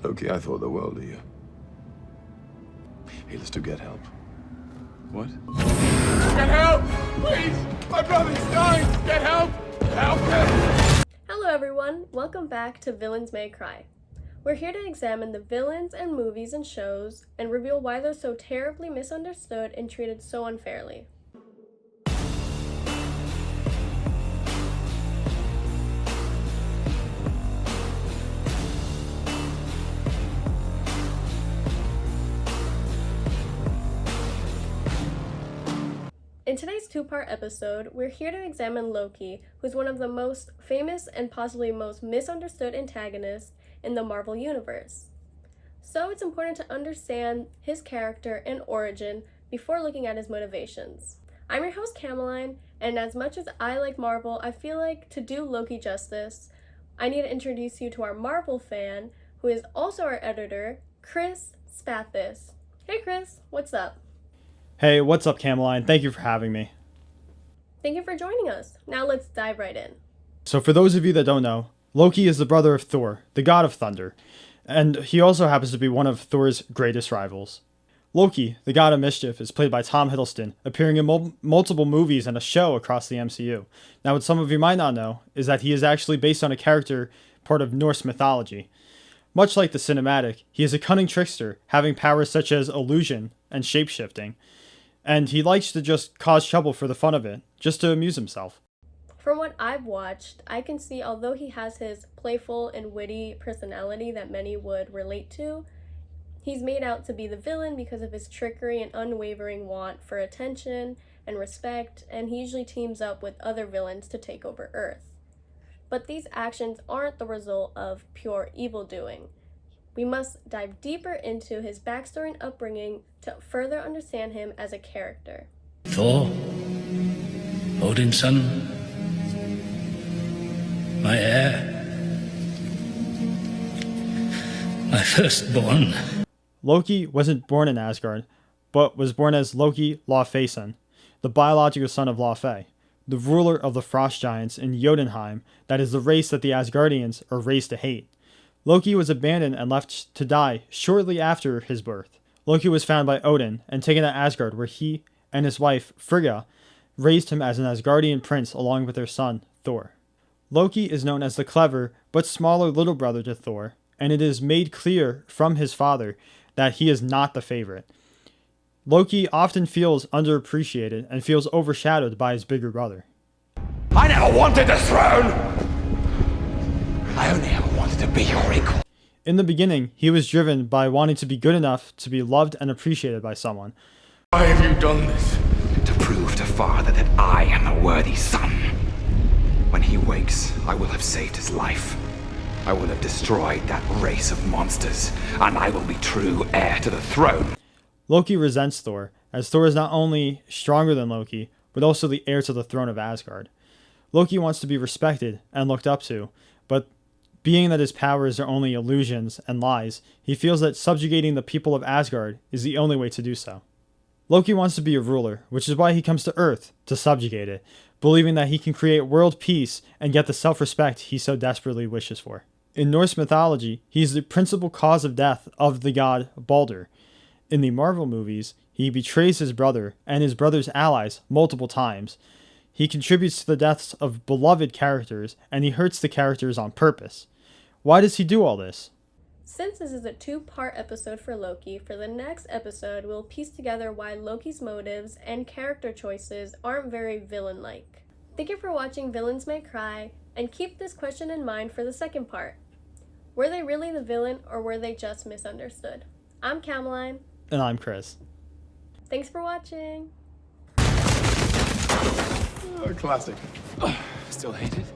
Loki, I thought the world of you. Hey, let's get help. What? Get help! Please! My brother's dying! Get help! Help him! Hello everyone, welcome back to Villains May Cry. We're here to examine the villains and movies and shows and reveal why they're so terribly misunderstood and treated so unfairly. In today's two-part episode, we're here to examine Loki, who's one of the most famous and possibly most misunderstood antagonists in the Marvel Universe. So it's important to understand his character and origin before looking at his motivations. I'm your host, Kameline, and as much as I like Marvel, I feel like to do Loki justice, I need to introduce you to our Marvel fan, who is also our editor, Chris Spathis. Hey Chris, what's up? Hey, what's up, Kameline? Thank you for having me. Thank you for joining us. Now let's dive right in. So for those of you that don't know, Loki is the brother of Thor, the god of thunder, and he also happens to be one of Thor's greatest rivals. Loki, the god of mischief, is played by Tom Hiddleston, appearing in multiple movies and a show across the MCU. Now, what some of you might not know is that he is actually based on a character part of Norse mythology. Much like the cinematic, he is a cunning trickster, having powers such as illusion and shapeshifting. And he likes to just cause trouble for the fun of it, just to amuse himself. From what I've watched, I can see although he has his playful and witty personality that many would relate to, he's made out to be the villain because of his trickery and unwavering want for attention and respect, and he usually teams up with other villains to take over Earth. But these actions aren't the result of pure evildoing. We must dive deeper into his backstory and upbringing to further understand him as a character. Thor, Odin's son, my heir, my firstborn. Loki wasn't born in Asgard, but was born as Loki Laufeyson, the biological son of Laufey, the ruler of the frost giants in Jotunheim, that is the race that the Asgardians are raised to hate. Loki was abandoned and left to die shortly after his birth. Loki was found by Odin and taken to Asgard, where he and his wife, Frigga, raised him as an Asgardian prince along with their son, Thor. Loki is known as the clever but smaller little brother to Thor, and it is made clear from his father that he is not the favorite. Loki often feels underappreciated and feels overshadowed by his bigger brother. I never wanted the throne! I only ever wanted to be your equal. In the beginning, he was driven by wanting to be good enough to be loved and appreciated by someone. Why have you done this? To prove to father that I am the worthy son. When he wakes, I will have saved his life. I will have destroyed that race of monsters, and I will be true heir to the throne. Loki resents Thor, as Thor is not only stronger than Loki, but also the heir to the throne of Asgard. Loki wants to be respected and looked up to, but being that his powers are only illusions and lies, he feels that subjugating the people of Asgard is the only way to do so. Loki wants to be a ruler, which is why he comes to Earth to subjugate it, believing that he can create world peace and get the self-respect he so desperately wishes for. In Norse mythology, he is the principal cause of death of the god Balder. In the Marvel movies, he betrays his brother and his brother's allies multiple times. He contributes to the deaths of beloved characters, and he hurts the characters on purpose. Why does he do all this? Since this is a two-part episode for Loki, for the next episode we'll piece together why Loki's motives and character choices aren't very villain-like. Thank you for watching Villains May Cry, and keep this question in mind for the second part. Were they really the villain, or were they just misunderstood? I'm Kameline. And I'm Chris. Thanks for watching! Oh, classic. Still hate it?